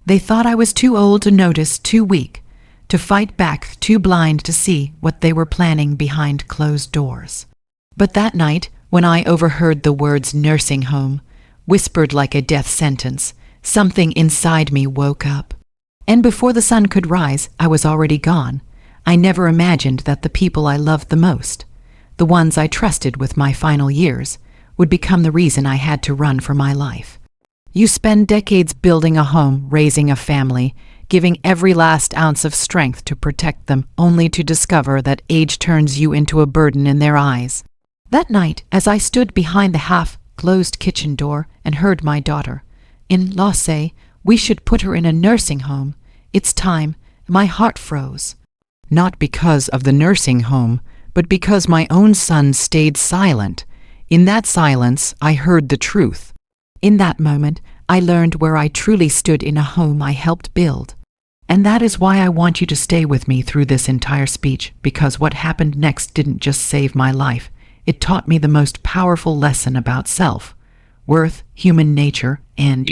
They thought I was too old to notice, too weak to fight back, too blind to see what they were planning behind closed doors. But that night, when I overheard the words nursing home, whispered like a death sentence, something inside me woke up. And before the sun could rise, I was already gone. I never imagined that the people I loved the most, the ones I trusted with my final years, would become the reason I had to run for my life. You spend decades building a home, raising a family, giving every last ounce of strength to protect them, only to discover that age turns you into a burden in their eyes. That night, as I stood behind the half-closed kitchen door and heard my daughter-in-law say, "We should put her in a nursing home. It's time," my heart froze. Not because of the nursing home, but because my own son stayed silent. In that silence, I heard the truth. In that moment, I learned where I truly stood in a home I helped build. And that is why I want you to stay with me through this entire speech, because what happened next didn't just save my life. It taught me the most powerful lesson about self, worth, human nature, and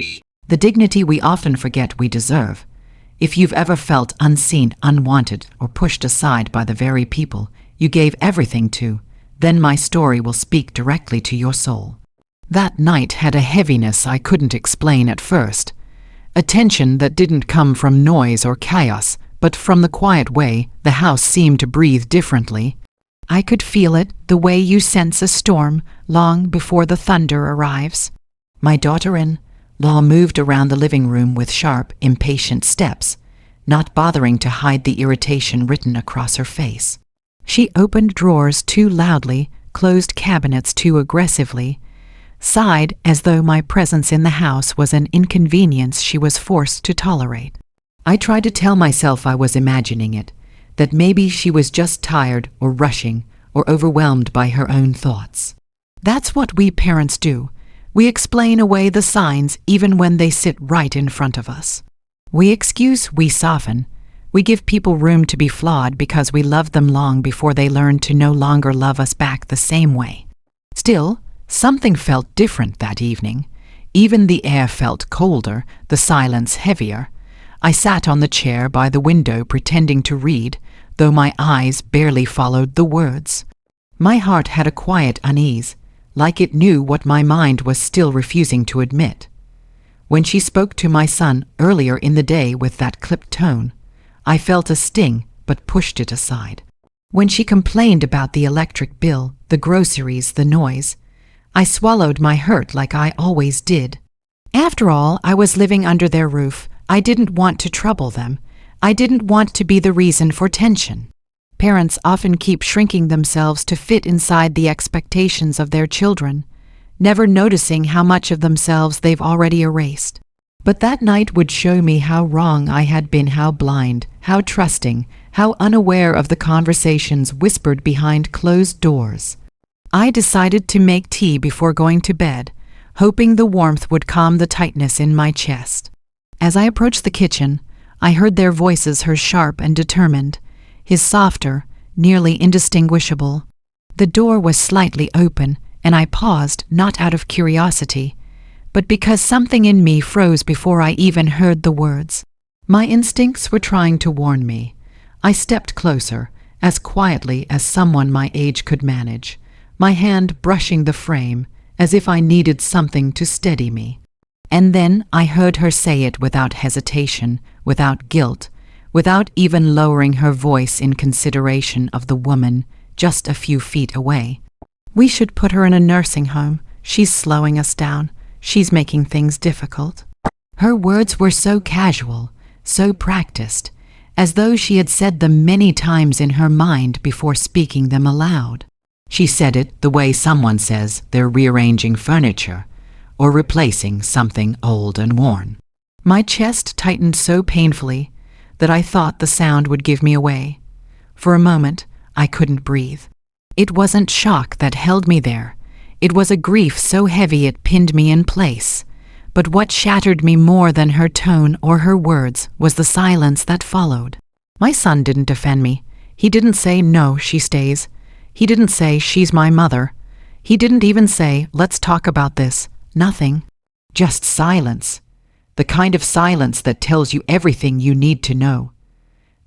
the dignity we often forget we deserve. If you've ever felt unseen, unwanted, or pushed aside by the very people you gave everything to, then my story will speak directly to your soul. That night had a heaviness I couldn't explain at first. A tension that didn't come from noise or chaos, but from the quiet way the house seemed to breathe differently. I could feel it, the way you sense a storm long before the thunder arrives. My daughter-in-law moved around the living room with sharp, impatient steps, not bothering to hide the irritation written across her face. She opened drawers too loudly, closed cabinets too aggressively, sighed as though my presence in the house was an inconvenience she was forced to tolerate. I tried to tell myself I was imagining it, that maybe she was just tired or rushing or overwhelmed by her own thoughts. That's what we parents do. We explain away the signs even when they sit right in front of us. We excuse, we soften. We give people room to be flawed because we loved them long before they learned to no longer love us back the same way. Still, something felt different that evening. Even the air felt colder, the silence heavier. I sat on the chair by the window pretending to read, though my eyes barely followed the words. My heart had a quiet unease, like it knew what my mind was still refusing to admit. When she spoke to my son earlier in the day with that clipped tone, I felt a sting but pushed it aside. When she complained about the electric bill, the groceries, the noise, I swallowed my hurt like I always did. After all, I was living under their roof. I didn't want to trouble them. I didn't want to be the reason for tension. Parents often keep shrinking themselves to fit inside the expectations of their children, never noticing how much of themselves they've already erased. But that night would show me how wrong I had been, how blind, how trusting, how unaware of the conversations whispered behind closed doors. I decided to make tea before going to bed, hoping the warmth would calm the tightness in my chest. As I approached the kitchen, I heard their voices, hers sharp and determined, his softer, nearly indistinguishable. The door was slightly open, and I paused, not out of curiosity, but because something in me froze before I even heard the words. My instincts were trying to warn me. I stepped closer, as quietly as someone my age could manage, my hand brushing the frame, as if I needed something to steady me. And then I heard her say it without hesitation, without guilt, without even lowering her voice in consideration of the woman just a few feet away. "We should put her in a nursing home. She's slowing us down. She's making things difficult." Her words were so casual, so practiced, as though she had said them many times in her mind before speaking them aloud. She said it the way someone says they're rearranging furniture or replacing something old and worn. My chest tightened so painfully that I thought the sound would give me away. For a moment, I couldn't breathe. It wasn't shock that held me there. It was a grief so heavy it pinned me in place. But what shattered me more than her tone or her words was the silence that followed. My son didn't defend me. He didn't say, "No, she stays." He didn't say, "She's my mother." He didn't even say, "Let's talk about this." Nothing. Just silence. the kind of silence that tells you everything you need to know,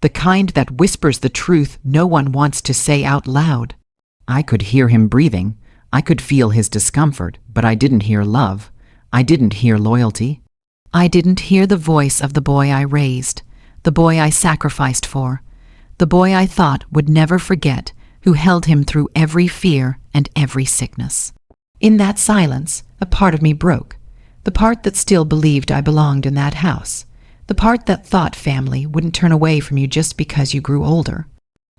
the kind that whispers the truth no one wants to say out loud. I could hear him breathing. I could feel his discomfort, but I didn't hear love. I didn't hear loyalty. I didn't hear the voice of the boy I raised, the boy I sacrificed for, the boy I thought would never forget, who held him through every fear and every sickness. In that silence, a part of me broke, the part that still believed I belonged in that house, the part that thought family wouldn't turn away from you just because you grew older.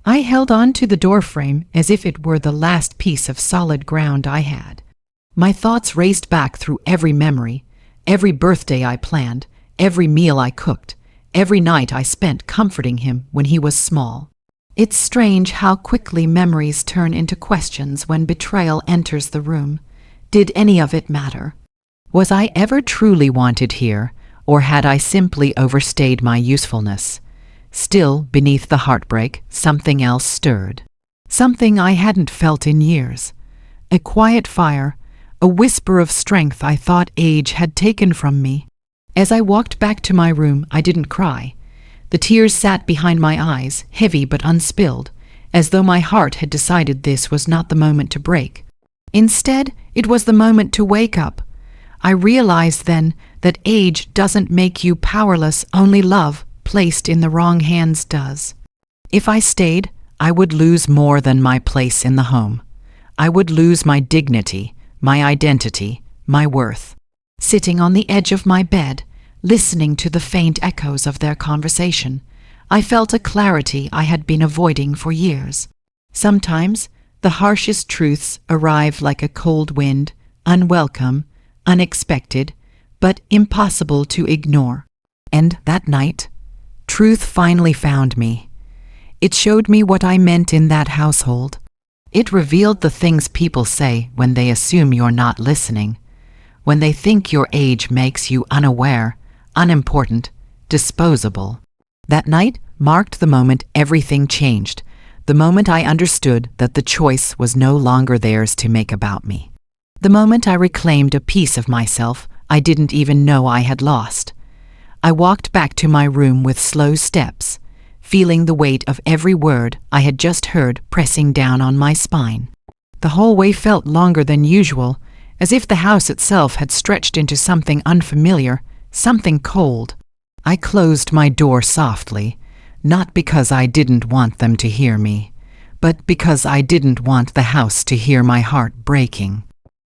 I held on to the doorframe as if it were the last piece of solid ground I had. My thoughts raced back through every memory, every birthday I planned, every meal I cooked, every night I spent comforting him when he was small. It's strange how quickly memories turn into questions when betrayal enters the room. Did any of it matter? Was I ever truly wanted here, or had I simply overstayed my usefulness? Still, beneath the heartbreak, something else stirred. Something I hadn't felt in years. A quiet fire, a whisper of strength I thought age had taken from me. As I walked back to my room, I didn't cry. The tears sat behind my eyes, heavy but unspilled, as though my heart had decided this was not the moment to break. Instead, it was the moment to wake up. I realized then that age doesn't make you powerless, only love, placed in the wrong hands, does. If I stayed, I would lose more than my place in the home. I would lose my dignity, my identity, my worth. Sitting on the edge of my bed, listening to the faint echoes of their conversation, I felt a clarity I had been avoiding for years. Sometimes, the harshest truths arrive like a cold wind, unwelcome, unexpected, but impossible to ignore. And that night, truth finally found me. It showed me what I meant in that household. It revealed the things people say when they assume you're not listening, when they think your age makes you unaware, unimportant, disposable. That night marked the moment everything changed, the moment I understood that the choice was no longer theirs to make about me. The moment I reclaimed a piece of myself I didn't even know I had lost. I walked back to my room with slow steps, feeling the weight of every word I had just heard pressing down on my spine. The hallway felt longer than usual, as if the house itself had stretched into something unfamiliar, something cold. I closed my door softly, not because I didn't want them to hear me, but because I didn't want the house to hear my heart breaking.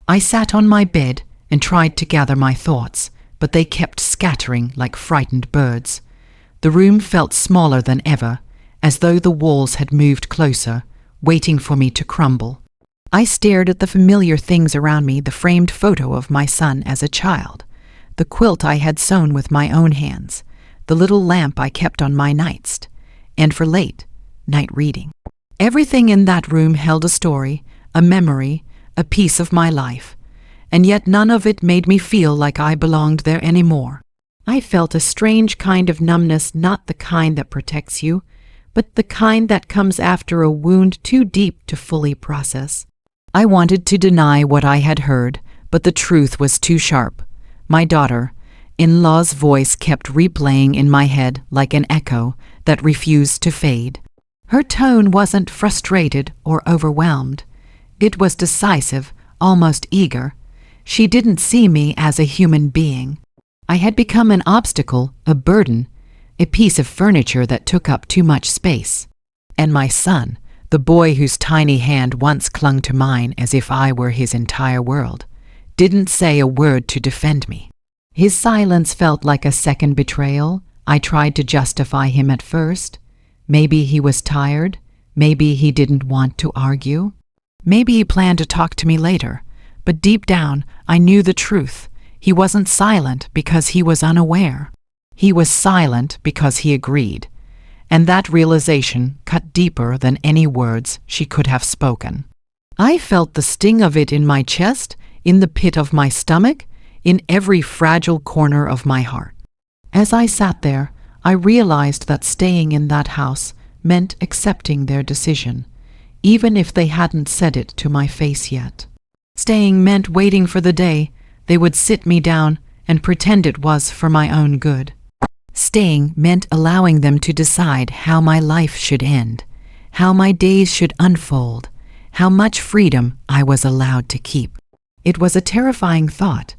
I sat on my bed and tried to gather my thoughts, but they kept scattering like frightened birds. The room felt smaller than ever, as though the walls had moved closer, waiting for me to crumble. I stared at the familiar things around me, the framed photo of my son as a child, the quilt I had sewn with my own hands, the little lamp I kept on my nightstand, and for late night reading. Everything in that room held a story, a memory, a piece of my life, and yet none of it made me feel like I belonged there anymore. I felt a strange kind of numbness, not the kind that protects you, but the kind that comes after a wound too deep to fully process. I wanted to deny what I had heard, but the truth was too sharp. My daughter-in-law's voice kept replaying in my head like an echo that refused to fade. Her tone wasn't frustrated or overwhelmed. It was decisive, almost eager. She didn't see me as a human being. I had become an obstacle, a burden, a piece of furniture that took up too much space. And my son, the boy whose tiny hand once clung to mine as if I were his entire world, didn't say a word to defend me. His silence felt like a second betrayal. I tried to justify him at first. Maybe he was tired. Maybe he didn't want to argue. Maybe he planned to talk to me later. But deep down, I knew the truth. He wasn't silent because he was unaware. He was silent because he agreed. And that realization cut deeper than any words she could have spoken. I felt the sting of it in my chest, in the pit of my stomach, in every fragile corner of my heart. As I sat there, I realized that staying in that house meant accepting their decision, even if they hadn't said it to my face yet. Staying meant waiting for the day they would sit me down and pretend it was for my own good. Staying meant allowing them to decide how my life should end, how my days should unfold, how much freedom I was allowed to keep. It was a terrifying thought,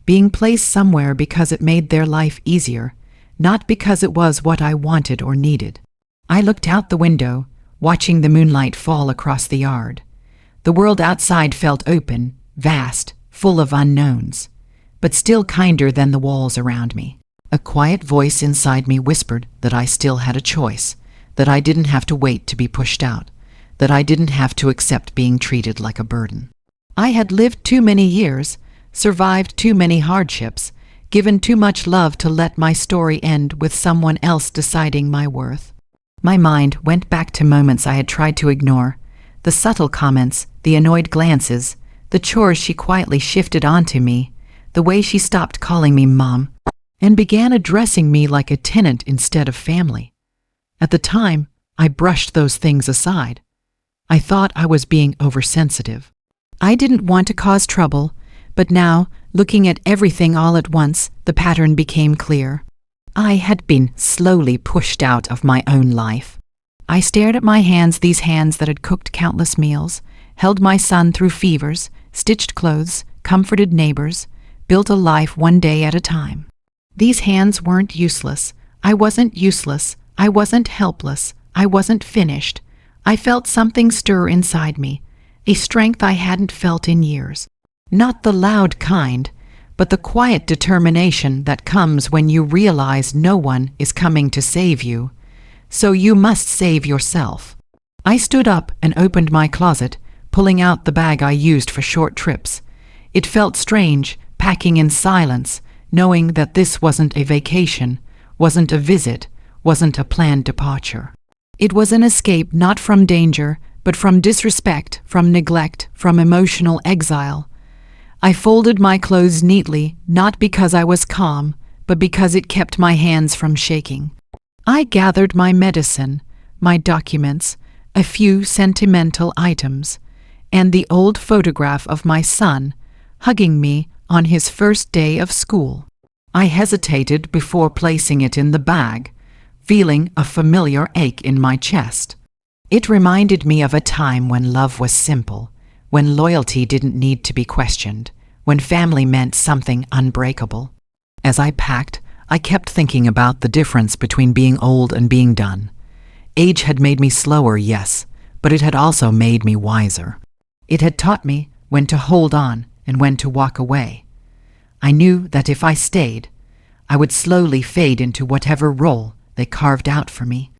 being placed somewhere because it made their life easier, not because it was what I wanted or needed. I looked out the window, watching the moonlight fall across the yard. The world outside felt open, vast, full of unknowns, but still kinder than the walls around me. A quiet voice inside me whispered that I still had a choice, that I didn't have to wait to be pushed out, that I didn't have to accept being treated like a burden. I had lived too many years, survived too many hardships, given too much love to let my story end with someone else deciding my worth. My mind went back to moments I had tried to ignore, the subtle comments, the annoyed glances, the chores she quietly shifted onto me, the way she stopped calling me Mom, and began addressing me like a tenant instead of family. At the time, I brushed those things aside. I thought I was being oversensitive. I didn't want to cause trouble, but now, looking at everything all at once, the pattern became clear. I had been slowly pushed out of my own life. I stared at my hands, these hands that had cooked countless meals, held my son through fevers, stitched clothes, comforted neighbors, built a life one day at a time. These hands weren't useless. I wasn't useless. I wasn't helpless. I wasn't finished. I felt something stir inside me, a strength I hadn't felt in years. Not the loud kind, but the quiet determination that comes when you realize no one is coming to save you, so you must save yourself. I stood up and opened my closet, pulling out the bag I used for short trips. It felt strange, packing in silence, knowing that this wasn't a vacation, wasn't a visit, wasn't a planned departure. It was an escape not from danger, but from disrespect, from neglect, from emotional exile. I folded my clothes neatly, not because I was calm, but because it kept my hands from shaking. I gathered my medicine, my documents, a few sentimental items, and the old photograph of my son, hugging me on his first day of school. I hesitated before placing it in the bag, feeling a familiar ache in my chest. It reminded me of a time when love was simple, when loyalty didn't need to be questioned, when family meant something unbreakable. As I packed, I kept thinking about the difference between being old and being done. Age had made me slower, yes, but it had also made me wiser. It had taught me when to hold on and when to walk away. I knew that if I stayed, I would slowly fade into whatever role they carved out for me.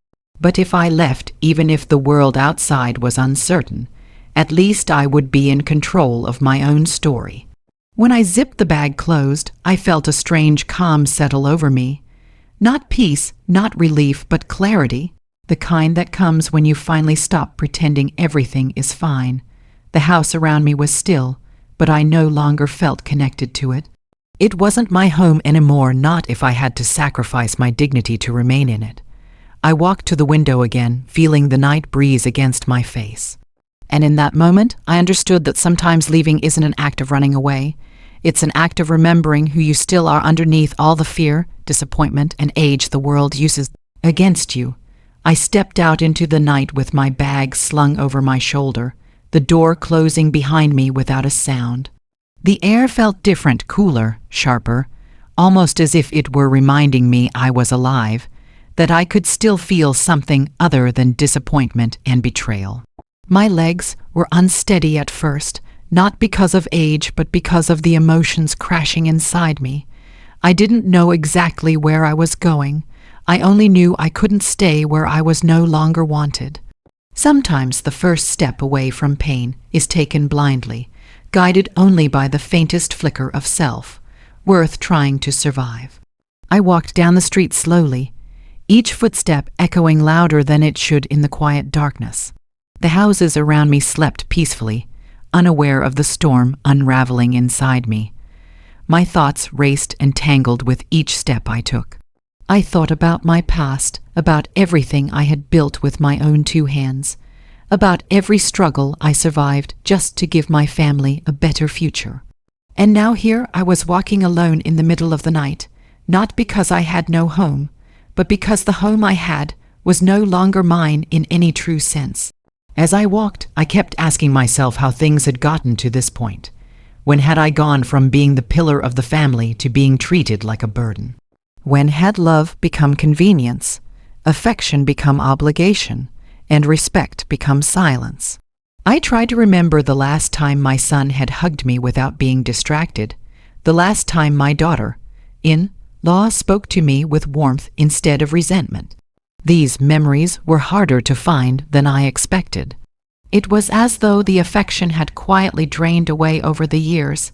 But if I left, even if the world outside was uncertain, at least I would be in control of my own story. When I zipped the bag closed, I felt a strange calm settle over me. Not peace, not relief, but clarity, the kind that comes when you finally stop pretending everything is fine. The house around me was still, but I no longer felt connected to it. It wasn't my home anymore, not if I had to sacrifice my dignity to remain in it. I walked to the window again, feeling the night breeze against my face. And in that moment, I understood that sometimes leaving isn't an act of running away. It's an act of remembering who you still are underneath all the fear, disappointment, and age the world uses against you. I stepped out into the night with my bag slung over my shoulder, the door closing behind me without a sound. The air felt different, cooler, sharper, almost as if it were reminding me I was alive, that I could still feel something other than disappointment and betrayal. My legs were unsteady at first, not because of age, but because of the emotions crashing inside me. I didn't know exactly where I was going. I only knew I couldn't stay where I was no longer wanted. Sometimes the first step away from pain is taken blindly, guided only by the faintest flicker of self, worth trying to survive. I walked down the street slowly, each footstep echoing louder than it should in the quiet darkness. The houses around me slept peacefully, unaware of the storm unraveling inside me. My thoughts raced and tangled with each step I took. I thought about my past, about everything I had built with my own two hands, about every struggle I survived just to give my family a better future. And now here I was walking alone in the middle of the night, not because I had no home, but because the home I had was no longer mine in any true sense. As I walked, I kept asking myself how things had gotten to this point. When had I gone from being the pillar of the family to being treated like a burden? When had love become convenience, affection become obligation, and respect become silence? I tried to remember the last time my son had hugged me without being distracted, the last time my daughter-in-law spoke to me with warmth instead of resentment. These memories were harder to find than I expected. It was as though the affection had quietly drained away over the years,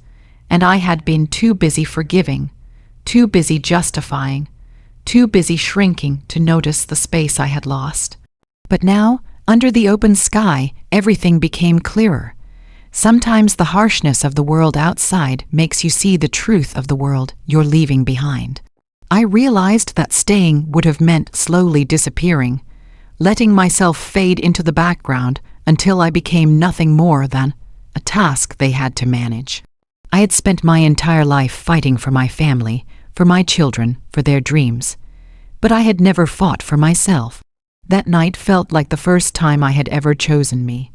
and I had been too busy forgiving, too busy justifying, too busy shrinking to notice the space I had lost. But now, under the open sky, everything became clearer. Sometimes the harshness of the world outside makes you see the truth of the world you're leaving behind. I realized that staying would have meant slowly disappearing, letting myself fade into the background until I became nothing more than a task they had to manage. I had spent my entire life fighting for my family, for my children, for their dreams. But I had never fought for myself. That night felt like the first time I had ever chosen me.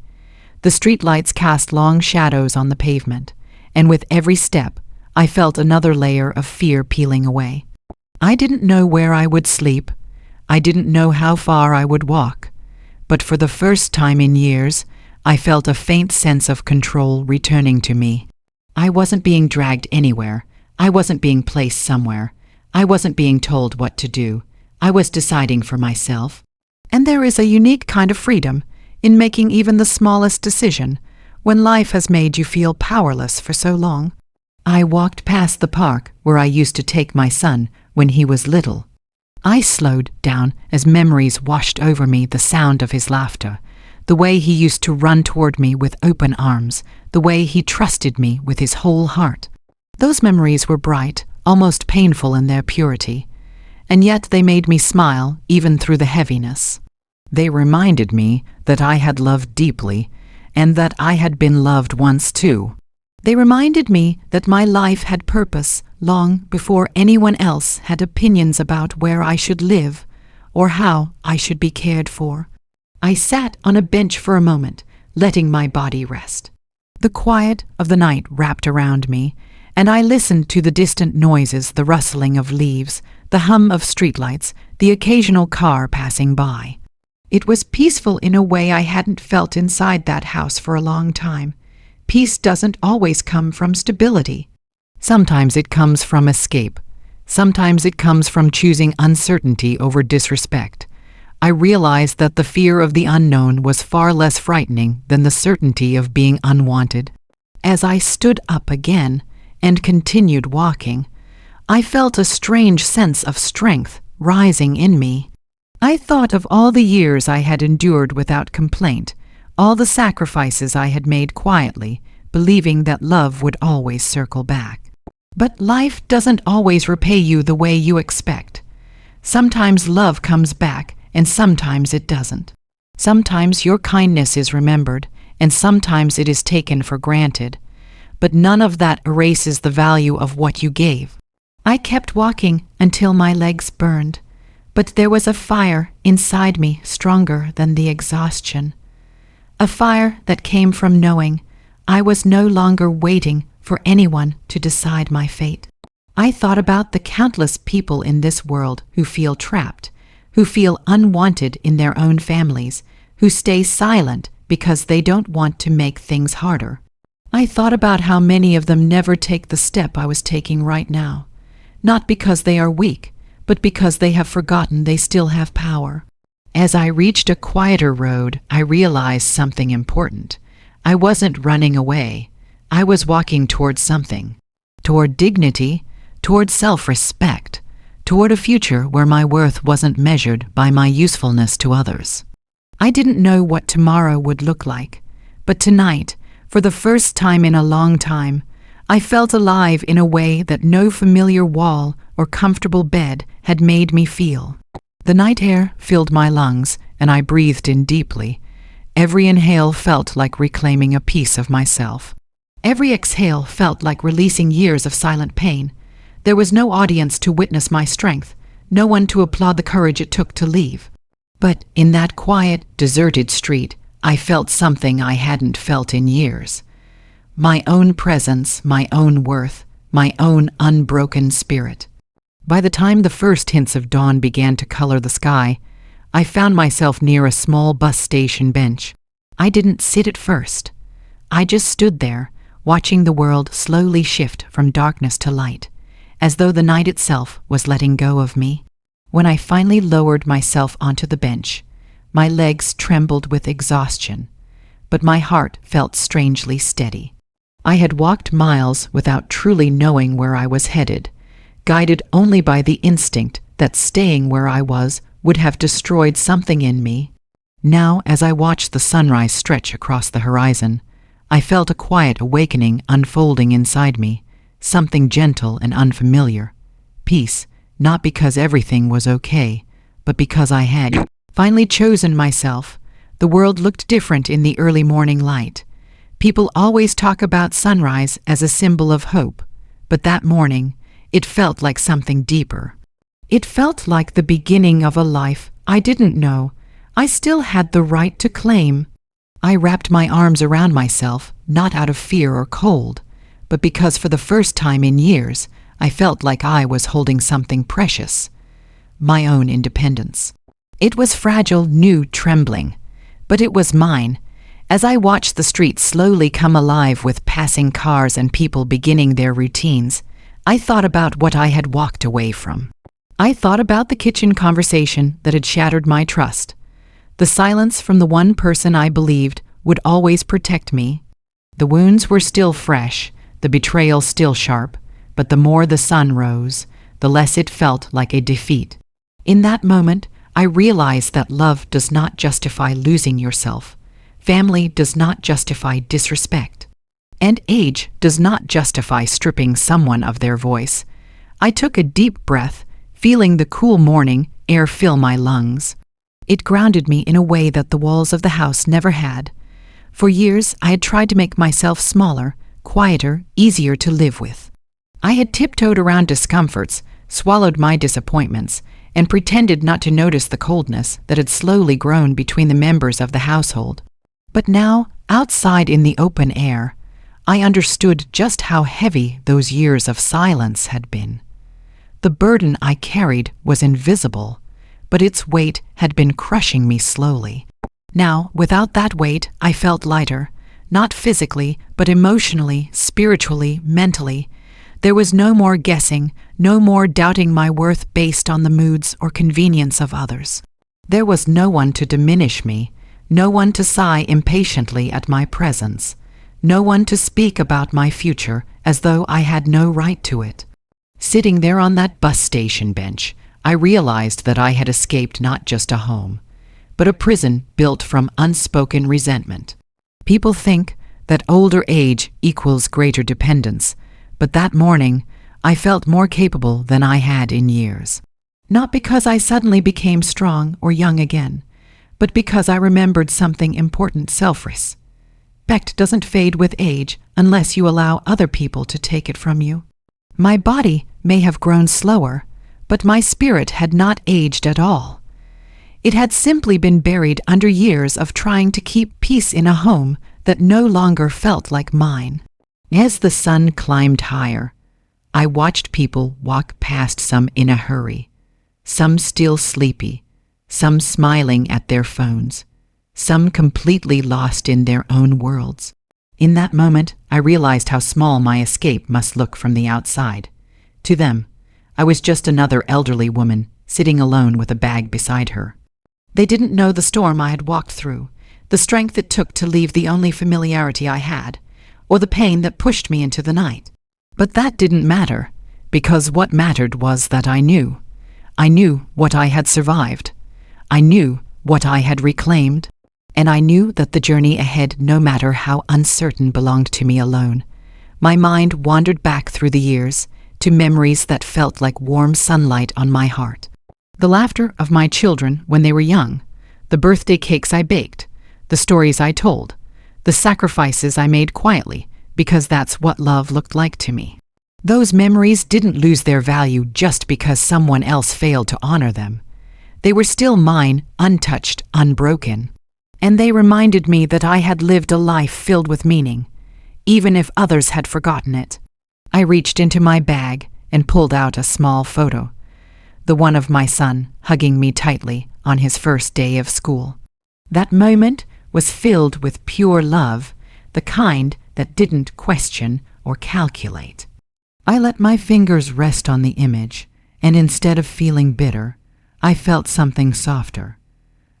The streetlights cast long shadows on the pavement, and with every step, I felt another layer of fear peeling away. I didn't know where I would sleep. I didn't know how far I would walk. But for the first time in years, I felt a faint sense of control returning to me. I wasn't being dragged anywhere. I wasn't being placed somewhere. I wasn't being told what to do. I was deciding for myself. And there is a unique kind of freedom in making even the smallest decision when life has made you feel powerless for so long. I walked past the park where I used to take my son when he was little. I slowed down as memories washed over me, the sound of his laughter, the way he used to run toward me with open arms, the way he trusted me with his whole heart. Those memories were bright, almost painful in their purity, and yet they made me smile even through the heaviness. They reminded me that I had loved deeply, and that I had been loved once too. They reminded me that my life had purpose long before anyone else had opinions about where I should live or how I should be cared for. I sat on a bench for a moment, letting my body rest. The quiet of the night wrapped around me, and I listened to the distant noises, the rustling of leaves, the hum of streetlights, the occasional car passing by. It was peaceful in a way I hadn't felt inside that house for a long time. Peace doesn't always come from stability. Sometimes it comes from escape. Sometimes it comes from choosing uncertainty over disrespect. I realized that the fear of the unknown was far less frightening than the certainty of being unwanted. As I stood up again and continued walking, I felt a strange sense of strength rising in me. I thought of all the years I had endured without complaint, all the sacrifices I had made quietly, believing that love would always circle back. But life doesn't always repay you the way you expect. Sometimes love comes back, and sometimes it doesn't. Sometimes your kindness is remembered, and sometimes it is taken for granted. But none of that erases the value of what you gave. I kept walking until my legs burned, but there was a fire inside me stronger than the exhaustion. A fire that came from knowing I was no longer waiting for anyone to decide my fate. I thought about the countless people in this world who feel trapped, who feel unwanted in their own families, who stay silent because they don't want to make things harder. I thought about how many of them never take the step I was taking right now, not because they are weak, but because they have forgotten they still have power. As I reached a quieter road, I realized something important. I wasn't running away. I was walking toward something. Toward dignity, toward self-respect, toward a future where my worth wasn't measured by my usefulness to others. I didn't know what tomorrow would look like, but tonight, for the first time in a long time, I felt alive in a way that no familiar wall or comfortable bed had made me feel. The night air filled my lungs, and I breathed in deeply. Every inhale felt like reclaiming a piece of myself. Every exhale felt like releasing years of silent pain. There was no audience to witness my strength, no one to applaud the courage it took to leave. But in that quiet, deserted street, I felt something I hadn't felt in years. My own presence, my own worth, my own unbroken spirit. By the time the first hints of dawn began to color the sky, I found myself near a small bus station bench. I didn't sit at first. I just stood there, watching the world slowly shift from darkness to light, as though the night itself was letting go of me. When I finally lowered myself onto the bench, my legs trembled with exhaustion, but my heart felt strangely steady. I had walked miles without truly knowing where I was headed, guided only by the instinct that staying where I was would have destroyed something in me. Now, as I watched the sunrise stretch across the horizon, I felt a quiet awakening unfolding inside me, something gentle and unfamiliar. Peace, not because everything was okay, but because I had finally chosen myself. The world looked different in the early morning light. People always talk about sunrise as a symbol of hope, but that morning, it felt like something deeper. It felt like the beginning of a life I didn't know I still had the right to claim. I wrapped my arms around myself, not out of fear or cold, but because for the first time in years, I felt like I was holding something precious. My own independence. It was fragile, new, trembling, but it was mine. As I watched the streets slowly come alive with passing cars and people beginning their routines, I thought about what I had walked away from. I thought about the kitchen conversation that had shattered my trust. The silence from the one person I believed would always protect me. The wounds were still fresh, the betrayal still sharp, but the more the sun rose, the less it felt like a defeat. In that moment, I realized that love does not justify losing yourself. Family does not justify disrespect. And age does not justify stripping someone of their voice. I took a deep breath, feeling the cool morning air fill my lungs. It grounded me in a way that the walls of the house never had. For years, I had tried to make myself smaller, quieter, easier to live with. I had tiptoed around discomforts, swallowed my disappointments, and pretended not to notice the coldness that had slowly grown between the members of the household. But now, outside in the open air, I understood just how heavy those years of silence had been. The burden I carried was invisible, but its weight had been crushing me slowly. Now, without that weight, I felt lighter, not physically, but emotionally, spiritually, mentally. There was no more guessing, no more doubting my worth based on the moods or convenience of others. There was no one to diminish me, no one to sigh impatiently at my presence, no one to speak about my future as though I had no right to it. Sitting there on that bus station bench, I realized that I had escaped not just a home, but a prison built from unspoken resentment. People think that older age equals greater dependence, but that morning, I felt more capable than I had in years. Not because I suddenly became strong or young again, but because I remembered something important: self-respect doesn't fade with age unless you allow other people to take it from you. My body may have grown slower, but my spirit had not aged at all. It had simply been buried under years of trying to keep peace in a home that no longer felt like mine. As the sun climbed higher, I watched people walk past, some in a hurry, some still sleepy, some smiling at their phones, some completely lost in their own worlds. In that moment, I realized how small my escape must look from the outside. To them, I was just another elderly woman sitting alone with a bag beside her. They didn't know the storm I had walked through, the strength it took to leave the only familiarity I had, or the pain that pushed me into the night. But that didn't matter, because what mattered was that I knew. I knew what I had survived. I knew what I had reclaimed. And I knew that the journey ahead, no matter how uncertain, belonged to me alone. My mind wandered back through the years, to memories that felt like warm sunlight on my heart. The laughter of my children when they were young, the birthday cakes I baked, the stories I told, the sacrifices I made quietly because that's what love looked like to me. Those memories didn't lose their value just because someone else failed to honor them. They were still mine, untouched, unbroken. And they reminded me that I had lived a life filled with meaning, even if others had forgotten it. I reached into my bag and pulled out a small photo, the one of my son hugging me tightly on his first day of school. That moment was filled with pure love, the kind that didn't question or calculate. I let my fingers rest on the image, and instead of feeling bitter, I felt something softer.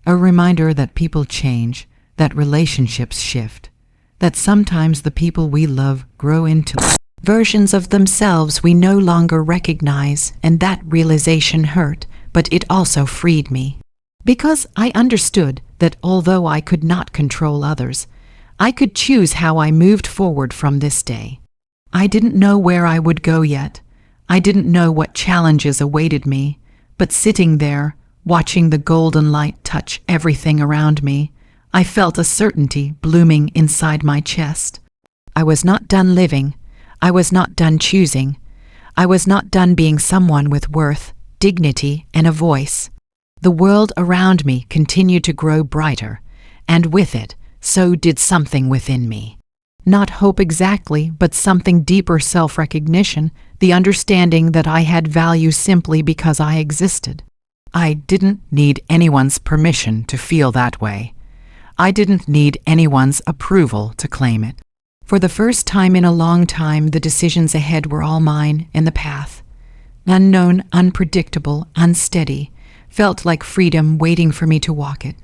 A reminder that people change, that relationships shift, that sometimes the people we love grow into versions of themselves we no longer recognize, and that realization hurt, but it also freed me. Because I understood that although I could not control others, I could choose how I moved forward from this day. I didn't know where I would go yet. I didn't know what challenges awaited me, but sitting there, watching the golden light touch everything around me, I felt a certainty blooming inside my chest. I was not done living. I was not done choosing. I was not done being someone with worth, dignity, and a voice. The world around me continued to grow brighter, and with it, so did something within me. Not hope exactly, but something deeper self-recognition, the understanding that I had value simply because I existed. I didn't need anyone's permission to feel that way. I didn't need anyone's approval to claim it. For the first time in a long time, the decisions ahead were all mine, and the path, unknown, unpredictable, unsteady, felt like freedom waiting for me to walk it.